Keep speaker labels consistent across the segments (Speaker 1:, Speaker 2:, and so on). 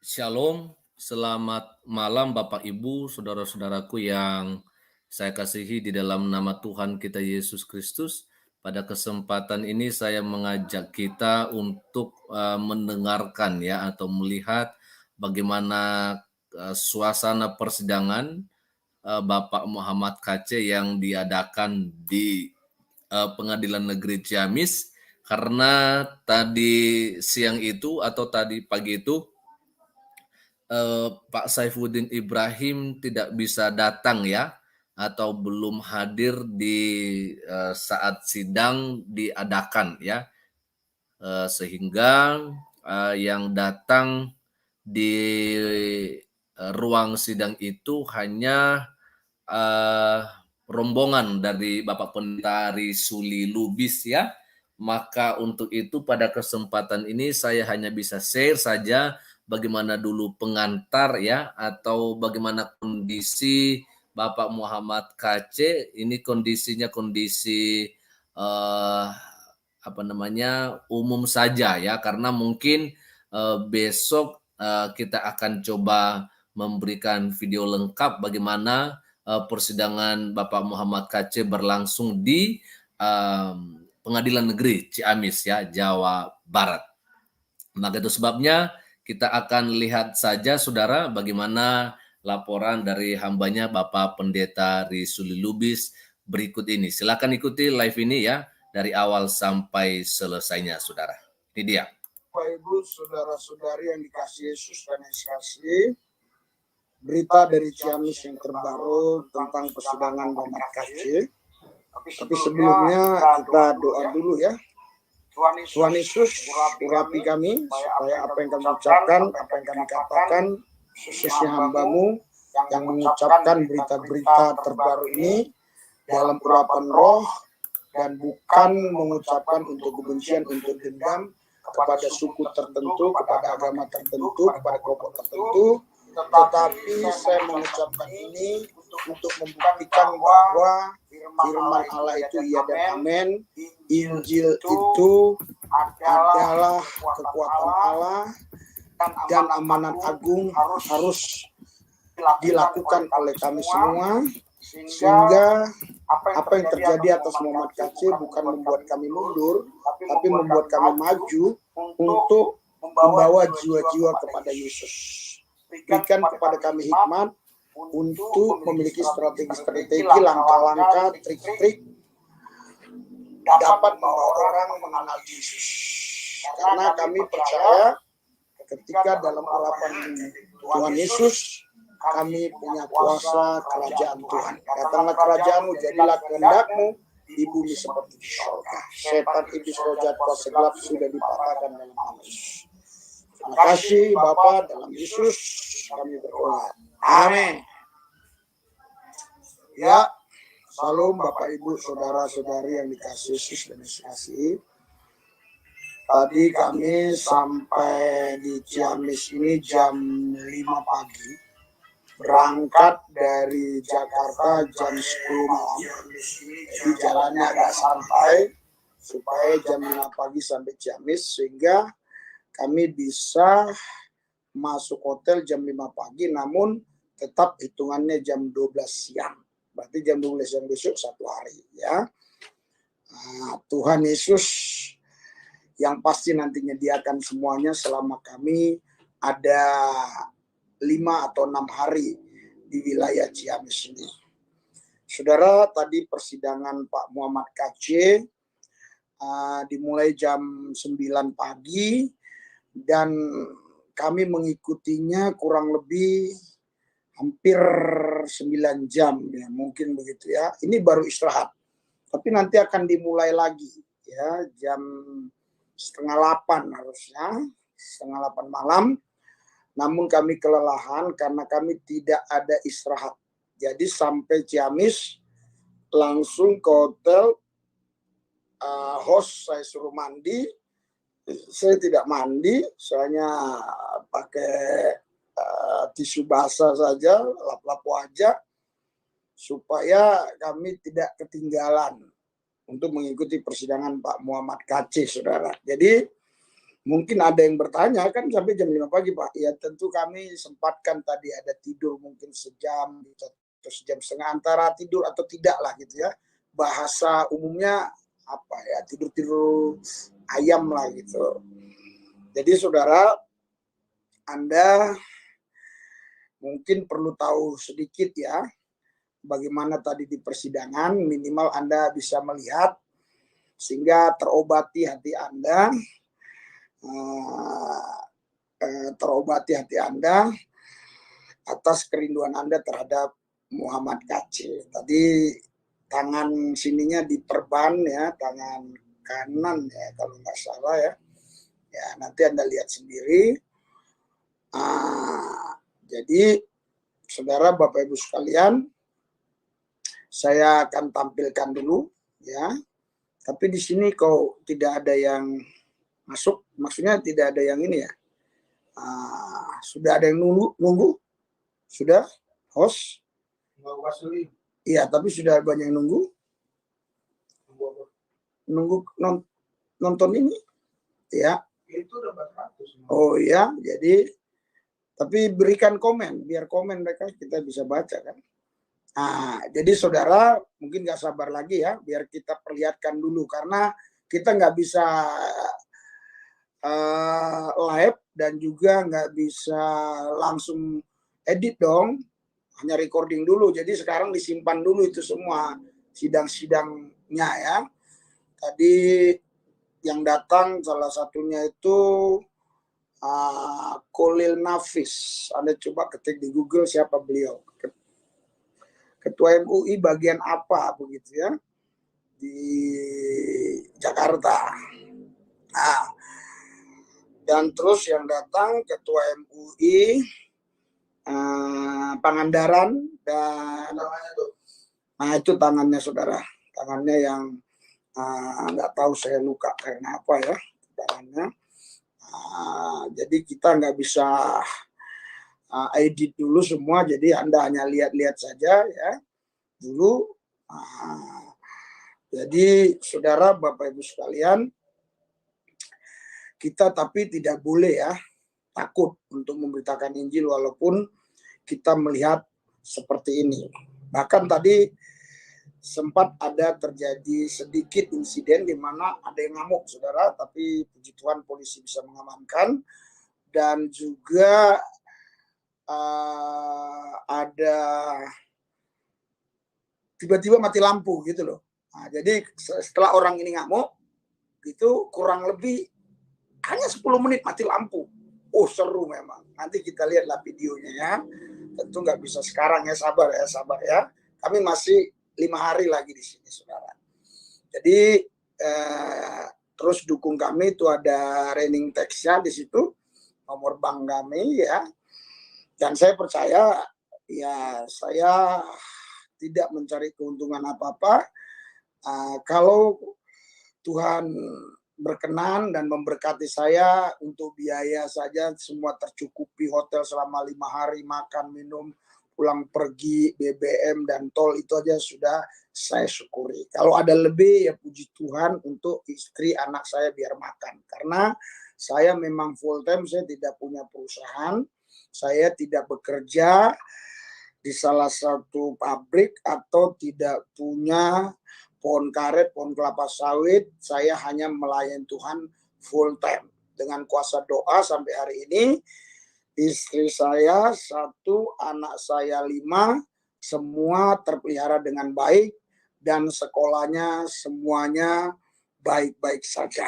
Speaker 1: Shalom, selamat malam Bapak Ibu, saudara-saudaraku yang saya kasihi di dalam nama Tuhan kita Yesus Kristus. Pada kesempatan ini saya mengajak kita untuk mendengarkan ya atau melihat bagaimana suasana persidangan Bapak Muhammad KC yang diadakan di Pengadilan Negeri Ciamis, karena tadi siang itu atau tadi pagi itu Pak Saifuddin Ibrahim tidak bisa datang ya, atau belum hadir di saat sidang diadakan ya, sehingga yang datang di ruang sidang itu hanya eh, rombongan dari Bapak Pendeta Suli Lubis ya. Maka untuk itu pada kesempatan ini saya hanya bisa share saja bagaimana dulu pengantar ya, atau bagaimana kondisi Bapak Muhammad KC. Ini kondisinya kondisi eh, umum saja ya, karena mungkin besok kita akan coba memberikan video lengkap bagaimana persidangan Bapak Muhammad KC berlangsung di Pengadilan Negeri Ciamis ya, Jawa Barat. Maka itu sebabnya kita akan lihat saja saudara bagaimana laporan dari hambanya Bapak Pendeta Risuli Lubis berikut ini. Silakan ikuti live ini ya dari awal sampai selesainya saudara. Ini dia.
Speaker 2: Bapak Ibu, saudara-saudari yang dikasihi Yesus dan dikasihi, berita dari Ciamis yang terbaru tentang persidangan Muhammad KC. Tapi sebelumnya kita doa dulu ya. Tuhan Yesus, urapi kami supaya apa yang kami ucapkan, apa yang kami katakan, khususnya hamba-Mu yang mengucapkan berita-berita terbaru ini dalam urapan roh dan bukan mengucapkan untuk kebencian, untuk dendam kepada suku tertentu, kepada agama tertentu, kepada kelompok tertentu, tetapi saya mengucapkan ini untuk membuktikan bahwa firman Allah itu iya dan amin. Injil itu adalah kekuatan Allah dan amanat agung harus dilakukan oleh kami semua, sehingga apa yang terjadi atas Muhammad KC bukan membuat kami mundur, tapi membuat kami maju untuk membawa jiwa-jiwa kepada Yesus. Berikan kepada kami hikmat untuk memiliki strategi-strategi, langkah-langkah, trik-trik dapat membawa orang mengenal Yesus. Karena kami percaya ketika dalam urapan Tuhan Yesus, kami punya kuasa kerajaan Tuhan. Datanglah kerajaan-Mu, jadilah kehendak-Mu di bumi seperti di surga. Setan, iblis, roh jahat, kuasa gelap sudah dipatahkan dalam nama Yesus. Terima kasih Bapa, dalam Yesus kami berdoa. Amin. Ya, salam Bapak Ibu, saudara-saudari yang dikasihi Yesus dan dikasihi. Tadi kami sampai di Ciamis ini jam 5 pagi. Berangkat dari Jakarta jam 10 malam. Jadi jalannya agak santai supaya jam 5 pagi sampai Ciamis, sehingga kami bisa masuk hotel jam 5 pagi, namun tetap hitungannya jam 12 siang. Berarti jam 12 siang besok satu hari ya. Nah, Tuhan Yesus yang pasti nanti menyediakan semuanya selama kami ada 5 atau 6 hari di wilayah Ciamis ini. Saudara, tadi persidangan Pak Muhammad KC dimulai jam 9 pagi dan kami mengikutinya kurang lebih hampir 9 jam ya, mungkin begitu ya. Ini baru istirahat. Tapi nanti akan dimulai lagi ya jam 7:30 harusnya, 7:30 malam. Namun kami kelelahan karena kami tidak ada istirahat. Jadi sampai Ciamis langsung ke hotel, host saya suruh mandi. Saya tidak mandi, soalnya pakai tisu basah saja, lap-lap wajah, supaya kami tidak ketinggalan untuk mengikuti persidangan Pak Muhammad KC, saudara. Jadi Mungkin ada yang bertanya kan sampai jam 5 pagi Pak. Ya tentu kami sempatkan tadi ada tidur mungkin sejam atau sejam setengah, antara tidur atau tidak lah gitu ya. Bahasa umumnya apa ya, tidur-tidur ayam lah gitu. Jadi saudara, Anda mungkin perlu tahu sedikit ya bagaimana tadi di persidangan, minimal Anda bisa melihat sehingga terobati hati Anda, terobati hati Anda atas kerinduan Anda terhadap Muhammad Kc. Tadi tangan sininya diperban ya, tangan kanan ya kalau nggak salah ya. Ya nanti Anda lihat sendiri. Jadi saudara Bapak Ibu sekalian, saya akan tampilkan dulu ya. Tapi di sini kok tidak ada yang masuk, maksudnya tidak ada yang ini ya. Sudah ada yang nunggu? Sudah? Host? Iya, tapi sudah banyak yang nunggu. Nunggu nonton ini? Ya. Itu udah 400. Oh ya, jadi tapi berikan komen, biar komen mereka kita bisa baca kan. Jadi saudara mungkin nggak sabar lagi ya, biar kita perlihatkan dulu karena kita nggak bisa live dan juga nggak bisa langsung edit dong, hanya recording dulu. Jadi sekarang disimpan dulu itu semua sidang-sidangnya ya. Tadi yang datang salah satunya itu Khalil Nafis. Anda coba ketik di Google siapa beliau. Ketua MUI bagian apa begitu ya di Jakarta. Dan terus yang datang Ketua MUI Pangandaran dan itu tangannya saudara, tangannya yang nggak tahu saya luka karena apa ya tangannya. Jadi kita nggak bisa edit dulu semua, jadi Anda hanya lihat-lihat saja ya dulu. Jadi saudara Bapak Ibu sekalian, kita tapi tidak boleh ya takut untuk memberitakan Injil walaupun kita melihat seperti ini. Bahkan tadi sempat ada terjadi sedikit insiden di mana ada yang ngamuk saudara, tapi puji Tuhan polisi bisa mengamankan. Dan juga ada tiba-tiba mati lampu gitu loh. Jadi setelah orang ini ngamuk itu kurang lebih hanya 10 menit mati lampu. Oh seru memang. Nanti kita lihatlah videonya ya. Tentu nggak bisa sekarang ya, sabar ya. Kami masih 5 hari lagi di sini saudara. Jadi terus dukung kami, itu ada running text-nya di situ, nomor bank kami ya. Dan saya percaya ya, saya tidak mencari keuntungan apa-apa. Kalau Tuhan berkenan dan memberkati saya untuk biaya saja semua tercukupi, hotel selama 5 hari, makan, minum, pulang pergi, BBM dan tol itu aja sudah saya syukuri. Kalau ada lebih ya puji Tuhan untuk istri anak saya biar makan. Karena saya memang full time, saya tidak punya perusahaan, saya tidak bekerja di salah satu pabrik atau tidak punya pohon karet, pohon kelapa sawit. Saya hanya melayani Tuhan full time. Dengan kuasa doa sampai hari ini, istri saya 1, anak saya 5, semua terpelihara dengan baik dan sekolahnya semuanya baik-baik saja.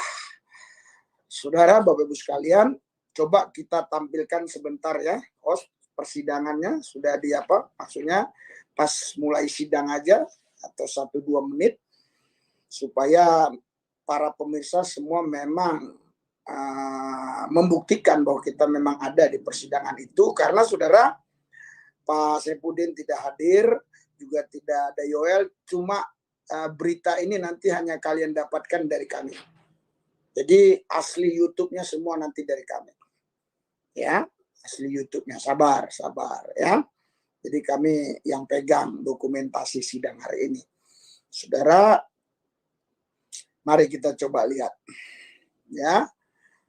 Speaker 2: Saudara, Bapak Ibu sekalian, coba kita tampilkan sebentar ya, host persidangannya sudah di apa? Maksudnya pas mulai sidang aja atau 1-2 menit supaya para pemirsa semua memang membuktikan bahwa kita memang ada di persidangan itu. Karena saudara, Pak Saipudin tidak hadir, juga tidak ada Yoel, cuma berita ini nanti hanya kalian dapatkan dari kami. Jadi asli YouTube-nya semua nanti dari kami. Ya, asli YouTube-nya. Sabar ya. Jadi kami yang pegang dokumentasi sidang hari ini. Saudara, mari kita coba lihat. Ya.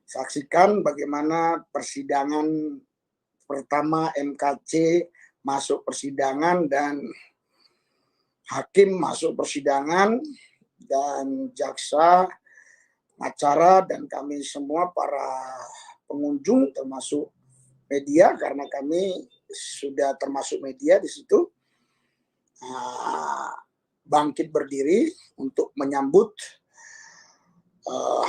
Speaker 2: saksikan bagaimana persidangan pertama MKC masuk persidangan dan hakim masuk persidangan dan jaksa, pengacara, dan kami semua para pengunjung termasuk media, karena kami sudah termasuk media di situ, bangkit berdiri untuk menyambut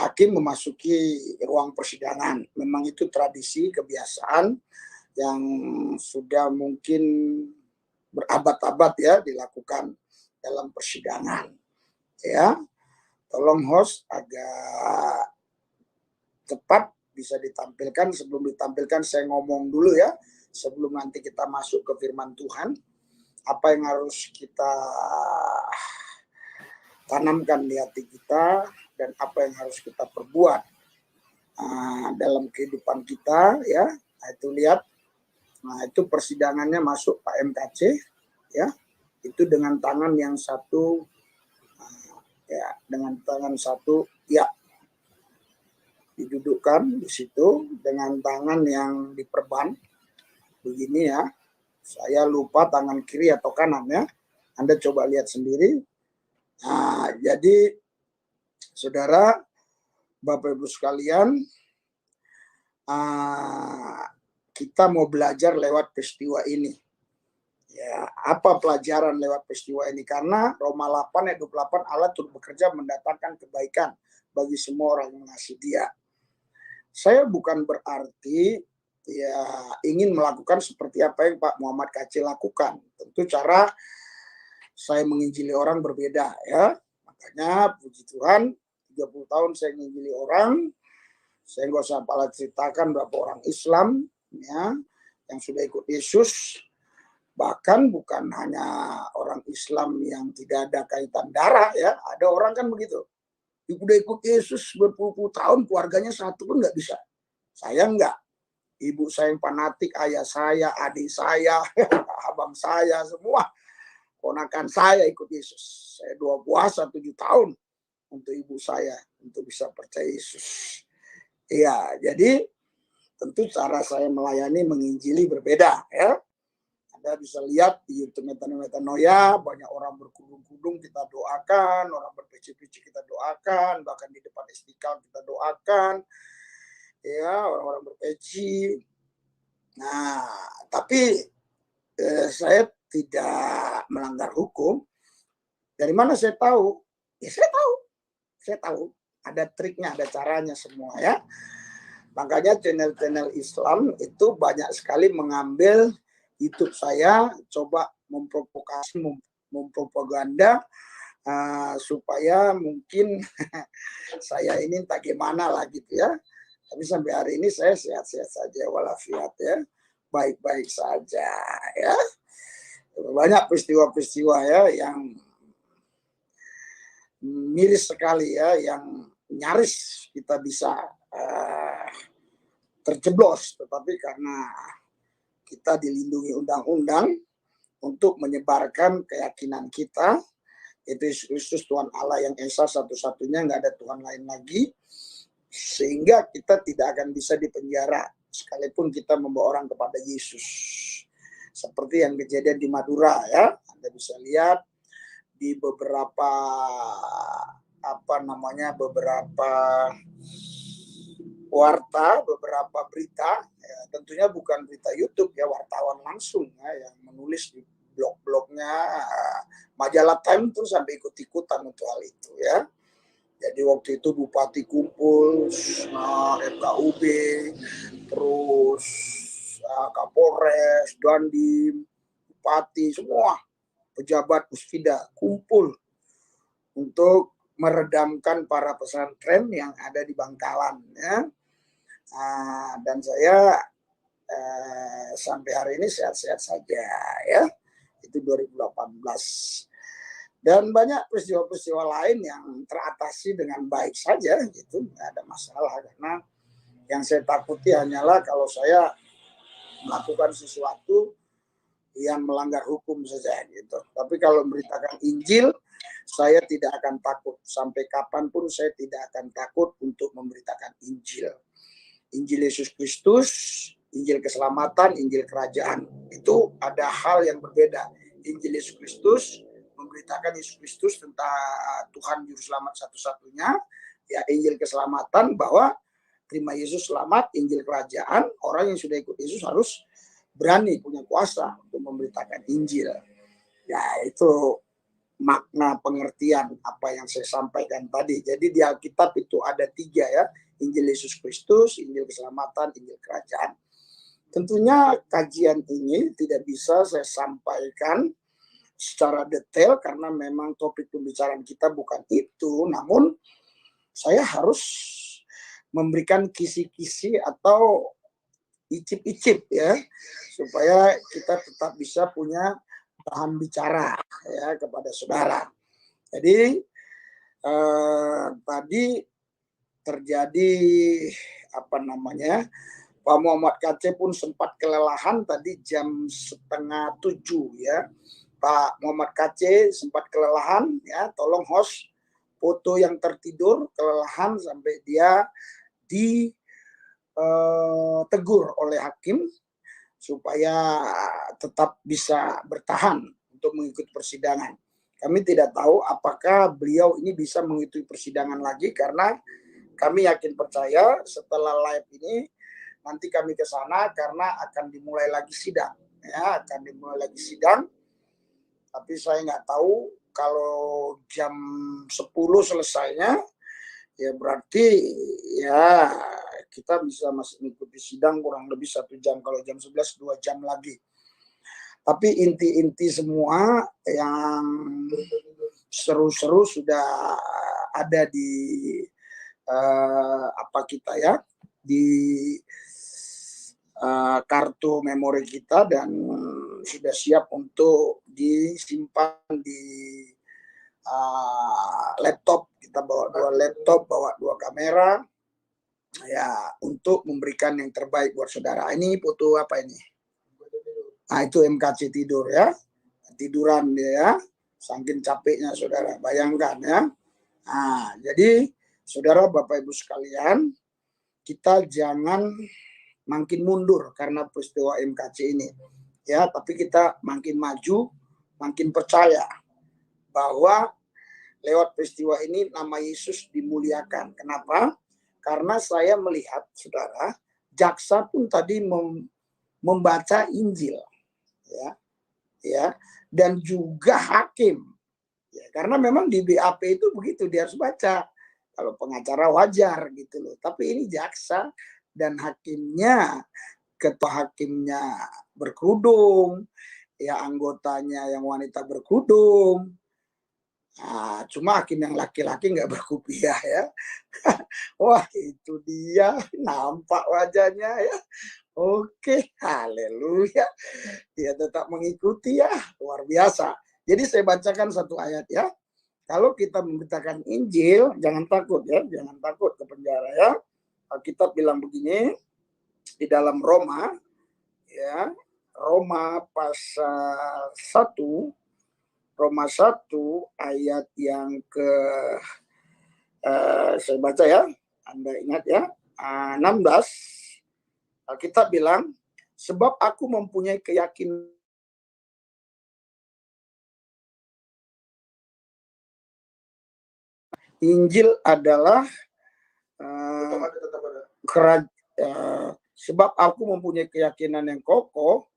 Speaker 2: hakim memasuki ruang persidangan. Memang itu tradisi, kebiasaan yang sudah mungkin berabad-abad ya dilakukan dalam persidangan. Ya, tolong host agak cepat bisa ditampilkan. Sebelum ditampilkan saya ngomong dulu ya, sebelum nanti kita masuk ke firman Tuhan. Apa yang harus kita tanamkan di hati kita dan apa yang harus kita perbuat dalam kehidupan kita ya. Nah, itu lihat, nah itu persidangannya masuk Pak MKC ya, itu dengan tangan yang satu ya, dengan tangan satu ya didudukkan di situ dengan tangan yang diperban begini ya. Saya lupa tangan kiri atau kanan ya. Anda coba lihat sendiri. Nah, jadi saudara, Bapak Ibu sekalian, kita mau belajar lewat peristiwa ini. Ya, apa pelajaran lewat peristiwa ini? Karena Roma 8 ayat 28, Allah turut bekerja mendatangkan kebaikan bagi semua orang yang mengasihi Dia. Saya bukan berarti ya ingin melakukan seperti apa yang Pak Muhammad KC lakukan. Tentu cara saya menginjili orang berbeda ya. Makanya puji Tuhan 30 tahun saya menginjili orang. Saya nggak usah pala ceritakan berapa orang Islam ya yang sudah ikut Yesus. Bahkan bukan hanya orang Islam yang tidak ada kaitan darah ya. Ada orang kan begitu. Udah ikut Yesus berpuluh-puluh tahun, keluarganya satu pun nggak bisa. Saya enggak. Ibu saya yang fanatik, ayah saya, adik saya, abang saya, semua ponakan saya ikut Yesus. Saya 2 puasa 7 tahun untuk ibu saya untuk bisa percaya Yesus. Iya, jadi tentu cara saya melayani menginjili berbeda ya. Anda bisa lihat di YouTube Metanoia, banyak orang berkudung-kudung kita doakan, orang berpeci-peci kita doakan, bahkan di depan Istiqlal kita doakan. Ya, orang-orang berpeci. Nah, tapi saya tidak melanggar hukum. Dari mana saya tahu? Ya saya tahu. Ada triknya, ada caranya semua ya. Makanya channel-channel Islam itu banyak sekali mengambil YouTube saya, coba memprovokasi, mempropaganda supaya mungkin saya ini tak gimana lah gitu ya. Tapi sampai hari ini saya sehat-sehat saja walafiat ya, baik-baik saja ya. Banyak peristiwa-peristiwa ya yang miris sekali ya, yang nyaris kita bisa terjeblos, tetapi karena kita dilindungi undang-undang untuk menyebarkan keyakinan kita, itu Yesus Kristus Tuhan Allah yang esa satu-satunya, nggak ada Tuhan lain lagi. Sehingga kita tidak akan bisa dipenjara sekalipun kita membawa orang kepada Yesus. Seperti yang kejadian di Madura ya. Anda bisa lihat di beberapa beberapa warta, beberapa berita ya, tentunya bukan berita YouTube ya, wartawan langsung ya, yang menulis di blog-blognya majalah Time terus sampai ikut-ikutan untuk hal itu ya. Jadi waktu itu Bupati kumpul, FKUB, terus Kapolres, Dandim, Bupati, semua pejabat Puspida kumpul untuk meredamkan para pesantren yang ada di Bangkalan. Ya. Dan saya sampai hari ini sehat-sehat saja. Ya. Itu 2018. Dan banyak peristiwa-peristiwa lain yang teratasi dengan baik saja, gitu, nggak ada masalah. Karena yang saya takuti hanyalah kalau saya melakukan sesuatu yang melanggar hukum saja, gitu. Tapi kalau memberitakan Injil, saya tidak akan takut. Sampai kapanpun saya tidak akan takut untuk memberitakan Injil. Injil Yesus Kristus, Injil keselamatan, Injil kerajaan. Itu ada hal yang berbeda. Injil Yesus Kristus memberitakan Yesus Kristus tentang Tuhan Juru Selamat satu-satunya. Ya, Injil keselamatan bahwa terima Yesus selamat. Injil kerajaan, orang yang sudah ikut Yesus harus berani, punya kuasa untuk memberitakan Injil. Ya, itu makna pengertian apa yang saya sampaikan tadi. Jadi di Alkitab itu ada 3 ya, Injil Yesus Kristus, Injil keselamatan, Injil kerajaan. Tentunya kajian ini tidak bisa saya sampaikan secara detail karena memang topik pembicaraan kita bukan itu, namun saya harus memberikan kisi-kisi atau icip-icip ya, supaya kita tetap bisa punya bahan bicara ya kepada saudara. Jadi tadi terjadi apa namanya, Pak Muhammad KC pun sempat kelelahan tadi jam 6:30 ya. Pak Muhammad KC sempat kelelahan ya, tolong host foto yang tertidur kelelahan sampai dia ditegur oleh hakim supaya tetap bisa bertahan untuk mengikuti persidangan. Kami tidak tahu apakah beliau ini bisa mengikuti persidangan lagi karena kami yakin percaya setelah live ini nanti kami ke sana karena akan dimulai lagi sidang. Ya, akan dimulai lagi sidang. Tapi saya nggak tahu kalau jam 10 selesainya, ya berarti ya kita bisa masih mengikuti sidang kurang lebih 1 jam. Kalau jam 11 2 jam lagi. Tapi inti-inti semua yang seru-seru sudah ada di apa kita ya, di kartu memori kita dan sudah siap untuk disimpan di laptop. Kita bawa 2 laptop, bawa 2 kamera ya untuk memberikan yang terbaik buat saudara. Ini foto apa ini? Nah, itu MKC tidur ya. Tiduran dia ya. Saking capeknya saudara. Bayangkan ya. Nah, jadi saudara Bapak Ibu sekalian, kita jangan makin mundur karena peristiwa MKC ini. Ya, tapi kita makin maju, makin percaya bahwa lewat peristiwa ini nama Yesus dimuliakan. Kenapa? Karena saya melihat saudara, jaksa pun tadi membaca Injil. Ya, dan juga hakim ya, karena memang di BAP itu begitu, dia harus baca. Kalau pengacara wajar gitu loh, tapi ini jaksa dan hakimnya, ketua hakimnya berkerudung ya, anggotanya yang wanita berkerudung. Nah, cuma hakim yang laki-laki nggak berkupiah ya. Wah, itu dia, nampak wajahnya ya. Oke, haleluya. Dia tetap mengikuti ya, luar biasa. Jadi saya bacakan 1 ayat ya. Kalau kita memberitakan Injil, jangan takut ya, jangan takut ke penjara ya. Alkitab bilang begini di dalam Roma ya, Roma pasal 1, Roma 1 ayat yang ke saya baca ya, Anda ingat ya, 16. Alkitab bilang, sebab aku mempunyai keyakinan Injil adalah sebab aku mempunyai keyakinan yang kokoh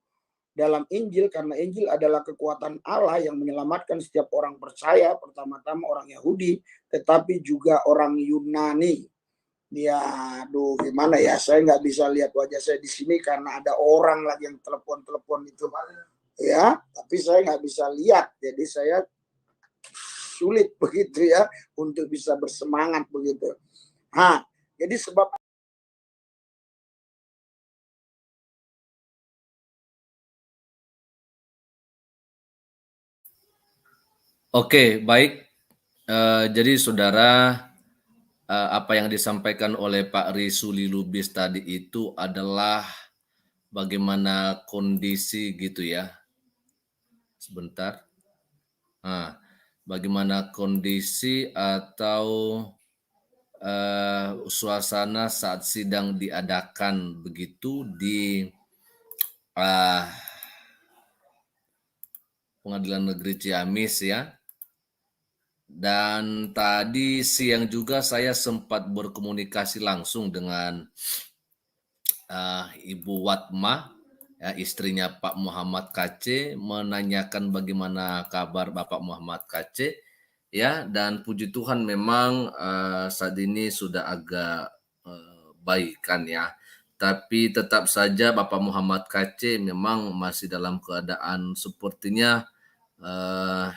Speaker 2: dalam Injil, karena Injil adalah kekuatan Allah yang menyelamatkan setiap orang percaya, pertama-tama orang Yahudi, tetapi juga orang Yunani. Ya, aduh gimana ya, saya nggak bisa lihat wajah saya di sini karena ada orang lagi yang telepon itu ya, tapi saya nggak bisa lihat, jadi saya sulit begitu ya untuk bisa bersemangat begitu. Nah, jadi sebab
Speaker 1: Oke, baik. Jadi saudara, apa yang disampaikan oleh Pak Risuli Lubis tadi itu adalah bagaimana kondisi gitu ya. Sebentar. Nah, bagaimana kondisi atau suasana saat sidang diadakan begitu di uh, Pengadilan Negeri Ciamis ya. Dan tadi siang juga saya sempat berkomunikasi langsung dengan Ibu Watma, ya, istrinya Pak Muhammad KC, menanyakan bagaimana kabar Bapak Muhammad KC, ya, dan puji Tuhan memang saat ini sudah agak baikan ya. Tapi tetap saja Bapak Muhammad KC memang masih dalam keadaan sepertinya eh,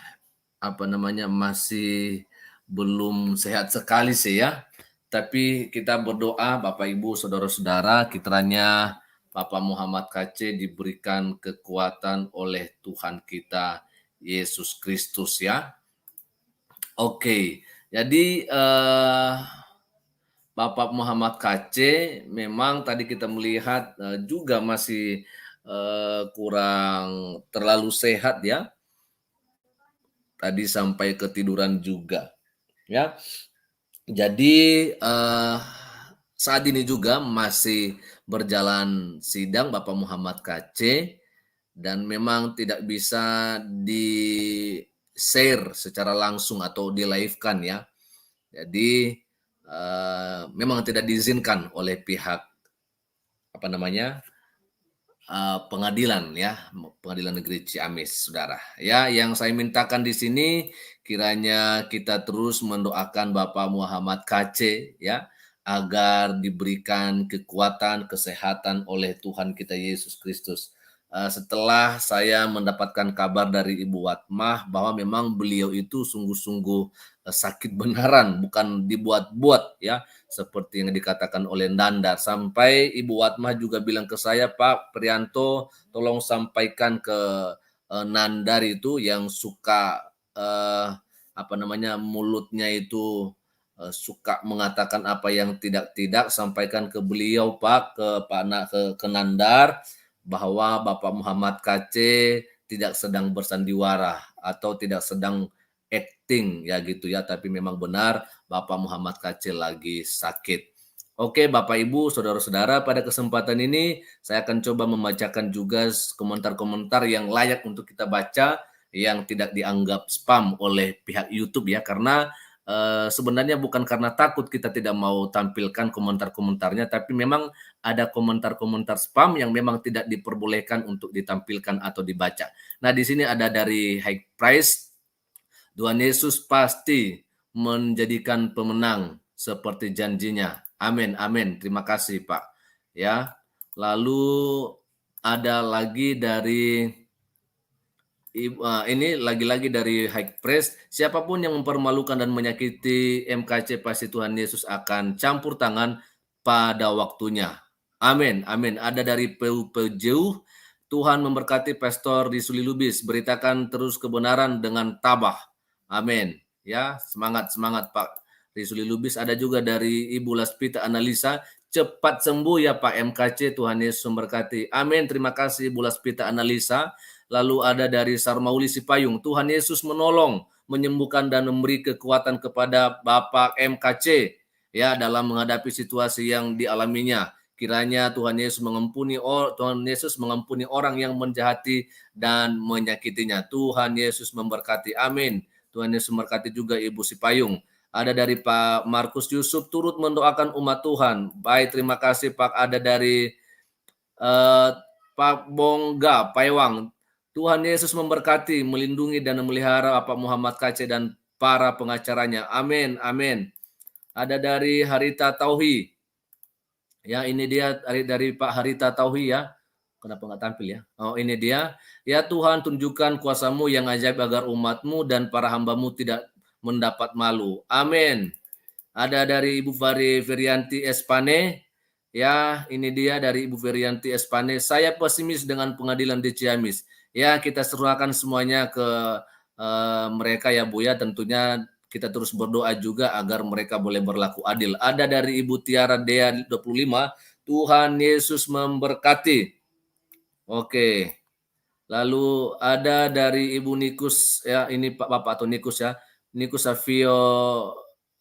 Speaker 1: masih belum sehat sekali sih ya. Tapi kita berdoa Bapak Ibu Saudara-saudara, kiranya Bapak Muhammad KC diberikan kekuatan oleh Tuhan kita Yesus Kristus ya. Oke, jadi Bapak Muhammad KC memang tadi kita melihat juga masih kurang terlalu sehat ya. Tadi sampai ketiduran juga ya. Jadi saat ini juga masih berjalan sidang Bapak Muhammad KC dan memang tidak bisa di-share secara langsung atau di-live-kan ya. Jadi memang tidak diizinkan oleh pihak pengadilan ya, Pengadilan Negeri Ciamis, Saudara. Ya, yang saya mintakan di sini kiranya kita terus mendoakan Bapak Muhammad KC ya, agar diberikan kekuatan, kesehatan oleh Tuhan kita Yesus Kristus. Setelah saya mendapatkan kabar dari Ibu Watmah bahwa memang beliau itu sungguh-sungguh sakit benaran, bukan dibuat-buat ya, seperti yang dikatakan oleh Nandar. Sampai Ibu Watmah juga bilang ke saya, Pak Prianto, tolong sampaikan ke Nandar itu yang suka mulutnya itu suka mengatakan apa yang tidak-tidak, sampaikan ke beliau Pak, ke Nandar, bahwa Bapak Muhammad KC tidak sedang bersandiwara atau tidak sedang acting ya gitu ya, tapi memang benar Bapak Muhammad KC lagi sakit. Oke Bapak Ibu, Saudara-saudara, pada kesempatan ini saya akan coba membacakan juga komentar-komentar yang layak untuk kita baca, yang tidak dianggap spam oleh pihak YouTube ya, karena sebenarnya bukan karena takut kita tidak mau tampilkan komentar-komentarnya, tapi memang ada komentar-komentar spam yang memang tidak diperbolehkan untuk ditampilkan atau dibaca. Nah, di sini ada dari High Price, Tuhan Yesus pasti menjadikan pemenang seperti janjinya. Amin, amin. Terima kasih, Pak. Ya. Lalu ada lagi dari ini lagi-lagi dari High Press, siapapun yang mempermalukan dan menyakiti MKC pasti Tuhan Yesus akan campur tangan pada waktunya. Amin, amin. Ada dari PUPJU, Tuhan memberkati Pastor Risuli Lubis, beritakan terus kebenaran dengan tabah. Amin. Ya, semangat Pak Risuli Lubis. Ada juga dari Ibu Laspita Analisa, cepat sembuh ya Pak MKC, Tuhan Yesus memberkati. Amin, terima kasih Ibu Laspita Analisa. Lalu ada dari Sarmauli Sipayung, Tuhan Yesus menolong, menyembuhkan dan memberi kekuatan kepada Bapak MKC ya dalam menghadapi situasi yang dialaminya. Kiranya Tuhan Yesus mengampuni orang yang menjahati dan menyakitinya. Tuhan Yesus memberkati. Amin. Tuhan Yesus memberkati juga Ibu Sipayung. Ada dari Pak Markus Yusuf, turut mendoakan umat Tuhan. Baik, terima kasih Pak. Ada dari Pak Bongga Paiwang, Tuhan Yesus memberkati, melindungi dan memelihara Bapak Muhammad KC dan para pengacaranya. Amin, amin. Ada dari Harita Tauhi. Ya, ini dia dari Pak Harita Tauhi ya. Kenapa nggak tampil ya? Oh, ini dia. Ya Tuhan, tunjukkan kuasa-Mu yang ajaib agar umat-Mu dan para hamba-Mu tidak mendapat malu. Amin. Ada dari Ibu Ferianti Espane. Ya, ini dia dari Ibu Ferianti Espane. Saya pesimis dengan pengadilan di Ciamis. Ya, kita serahkan semuanya ke mereka ya Bu ya. Tentunya kita terus berdoa juga agar mereka boleh berlaku adil. Ada dari Ibu Tiara Dea 25, Tuhan Yesus memberkati. Oke. Lalu ada dari Ibu Nikus ya, ini Bapak atau Nikus ya, Nikus Savio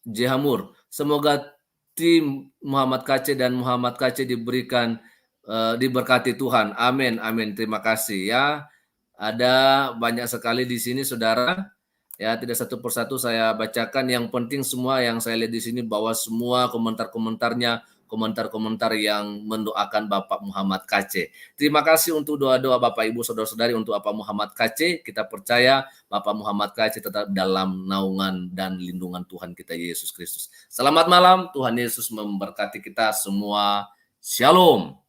Speaker 1: Jehamur. Semoga tim Muhammad KC dan Muhammad KC diberkati Tuhan. Amin, amin. Terima kasih ya. Ada banyak sekali di sini saudara. Ya, tidak satu persatu saya bacakan. Yang penting semua yang saya lihat di sini bahwa semua komentar-komentarnya komentar-komentar yang mendoakan Bapak Muhammad KC. Terima kasih untuk doa-doa Bapak Ibu Saudara-saudari untuk Bapak Muhammad KC. Kita percaya Bapak Muhammad KC tetap dalam naungan dan lindungan Tuhan kita Yesus Kristus. Selamat malam, Tuhan Yesus memberkati kita semua. Shalom.